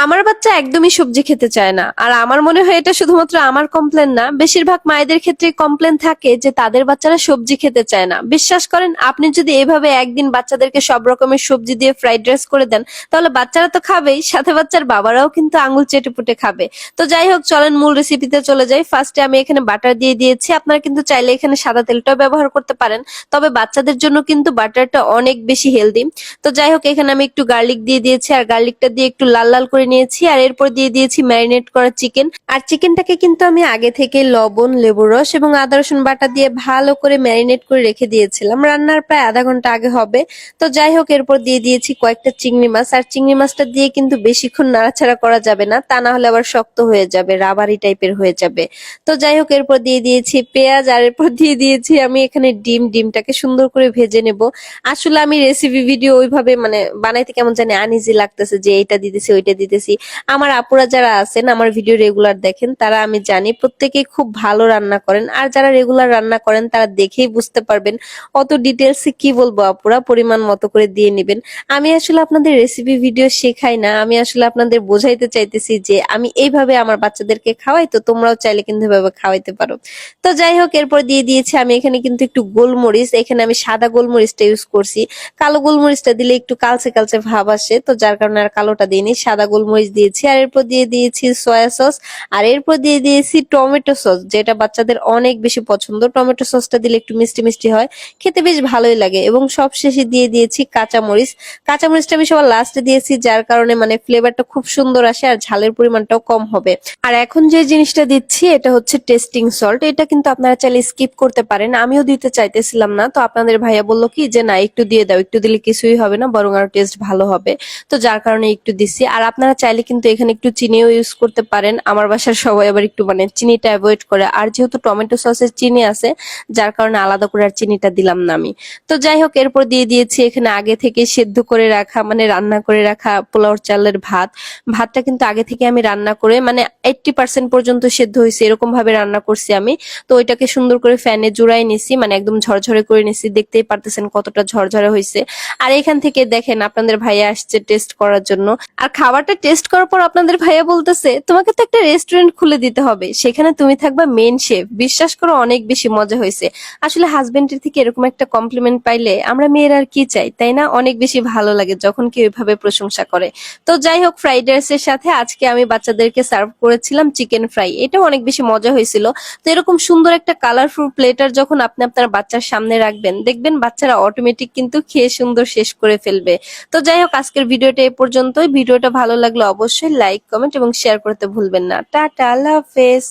আমার বাচ্চা একদমই সবজি খেতে চায় না। আর আমার মনে হয় এটা শুধুমাত্র আমার কমপ্লেন না, বেশিরভাগ মায়েদের ক্ষেত্রে কমপ্লেন থাকে যে তাদের বাচ্চারা সবজি খেতে চায় না। বিশ্বাস করেন, আপনি যদি এভাবে একদিন বাচ্চাদেরকে সব রকমের সবজি দিয়ে ফ্রাইড রাইস করে দেন, তাহলে বাচ্চারা তো খাবেই, সাথে বাচ্চার বাবারাও কিন্তু আঙুল চেটে পুটে খাবে। তো যাই হোক, চলেন মূল রেসিপিতে চলে যাই। ফার্স্টে আমি এখানে বাটার দিয়ে দিয়েছি। আপনারা কিন্তু চাইলে এখানে সাদা তেলটাও ব্যবহার করতে পারেন, তবে বাচ্চাদের জন্য কিন্তু বাটারটা অনেক বেশি হেলদি। তো যাই হোক, এখানে আমি একটু গার্লিক দিয়ে দিয়েছি, আর গার্লিকটা দিয়ে একটু লাল লাল করে নিয়েছি। আর এরপর দিয়ে দিয়েছি ম্যারিনেট করা চিকেন। আর চিকেনটাকে কিন্তু আমি আগে থেকে লবণ, লেবুর রস এবং আদা রসুন বাটা দিয়ে ভালো করে ম্যারিনেট করে রেখে দিয়েছিলাম, রান্নার প্রায় আধা ঘন্টা আগে হবে। তো যাই হোক, এরপর দিয়ে দিয়েছি কয়েকটা চিংড়ি মাছ। আর চিংড়ি মাছটা দিয়ে কিন্তু বেশিক্ষণ নাড়াচাড়া করা যাবে না, তা না হলে আবার শক্ত হয়ে যাবে, রাবারি টাইপের হয়ে যাবে। তো যাই হোক, এরপর দিয়ে দিয়েছি পেঁয়াজ, আর এরপর দিয়ে দিয়েছি আমি এখানে ডিমটাকে সুন্দর করে ভেজে নেব। আসলে আমি রেসিপি ভিডিও ওইভাবে মানে বানাইতে কেমন জানি আনইজি লাগতেছে, যে এইটা দিতেছি ওইটা দিতেছি। আমার আপুরা যারা আছেন, আমার ভিডিও রেগুলার দেখেন, তারা আমি জানি প্রত্যেকেই খুব ভালো রান্না করেন। আর যারা রেগুলার রান্না করেন তারা দেখেই বুঝতে পারবেন। অত ডিটেলসে কি বলবো আপুরা, পরিমাণ মতো করে দিয়ে নেবেন। আমি আসলে আপনাদের রেসিপি ভিডিও শেখাই না, আমি আসলে আপনাদের বোঝাইতে চাইতেছি যে আমি এইভাবে আমার বাচ্চাদেরকে খাওয়াই, তো তোমরাও চাইলে কিন্তু এভাবে খাওয়াইতে পারো। তো যাই হোক, এরপর দিয়ে দিয়েছি আমি এখানে কিন্তু একটু গোলমরিচ। এখানে আমি সাদা গোলমরিচটা ইউজ করছি, কালো গোলমরিচটা দিলে একটু কালচে কালচে ভাব আসে, তো যার কারণে আর কালোটা দিইনি, সাদা গোলমরিচ দিয়েছি। আর এরপর দিয়ে দিয়েছি সয়া সস, আর এরপর দিয়ে দিয়েছি টমেটো সস, যেটা বাচ্চাদের অনেক বেশি পছন্দ। টমেটো সসটা দিলে একটু মিষ্টি মিষ্টি হয়, খেতে বেশ ভালোই লাগে। এবং সব শেষে দিয়ে দিয়েছি কাঁচামরিচ। কাঁচামরিচটা আমি সবার লাস্টে দিয়েছি, যার কারণে মানে ফ্লেভারটা খুব সুন্দর আসে, আর ঝালের পরিমাণটাও কম হবে। আর এখন যে জিনিসটা দিচ্ছি এটা হচ্ছে টেস্টিং সল্ট। এটা কিন্তু আপনারা চাইলে স্কিপ করতে পারেন, আমিও দিতে চাইতেছিলাম না, তো আপনাদের ভাইয়া বললো কি যে না, একটু দিয়ে দাও, একটু দিলে কিছুই হবে না, বরং আরো টেস্ট ভালো হবে। তো যার কারণে একটু দিচ্ছি। আর আপনারা চাইলে কিন্তু এখানে একটু চিনিও ইউজ করতে পারেন। আমার বাসার সবাই আবার একটু মানে চিনিটা অ্যাভয়েড করে, আর যেহেতু টমেটো সসের চিনি আছে, যার কারণে আলাদা করে আর চিনিটা দিলাম না আমি। তো যাই হোক, এরপর দিয়ে দিয়েছি এখানে আগে থেকে সেদ্ধ করে রাখা মানে রান্না করে রাখা পোলাও চালের ভাত। ভাতটা কিন্তু আগে থেকে আমি রান্না করে মানে 80% পর্যন্ত সেদ্ধ হয়েছে, এরকম ভাবে রান্না করছি আমি। তো ওইটাকে সুন্দর করে ফ্যানে জুড়াই নিছি, মানে একদম ঝরঝরে করে নিছি। দেখতেই পারতেছেন কতটা ঝরঝরে হয়েছে। আর এখান থেকে দেখেন আপনাদের ভাইয়া আসছে টেস্ট করার জন্য। আর খাবারটা টেস্ট করার পর আপনাদের ভাইয়া বলতেছে, তোমাকে তো একটা রেস্টুরেন্ট খুলে দিতে হবে, সেখানে তুমি থাকবা মেন শেফ। বিশ্বাস করো, অনেক বেশি মজা হয়েছে। আসলে হাজবেন্ডের থেকে এরকম একটা কমপ্লিমেন্ট পাইলে আমরা মেয়েরা আর কি চাই, তাই না? অনেক বেশি ভালো লাগে যখন কেউ এভাবে প্রশংসা করে। তো যাই হোক, ফ্রাইড রাইসের সাথে আজকে আমি বাচ্চাদেরকে সার্ভ করেছিলাম চিকেন ফ্রাই, এটাও অনেক বেশি মজা হয়েছিল। তো এরকম সুন্দর একটা কালারফুল প্লেটার যখন আপনি আপনার বাচ্চার সামনে রাখবেন, দেখবেন বাচ্চারা অটোমেটিক কিন্তু খেয়ে সুন্দর শেষ করে ফেলবে। তো যাই হোক, আজকের ভিডিওটা এ পর্যন্তই। ভিডিওটা ভালো লাগলে অবশ্যই লাইক, কমেন্ট এবং শেয়ার করতে ভুলবেন না। টাটা, আল্লাহ হাফেজ।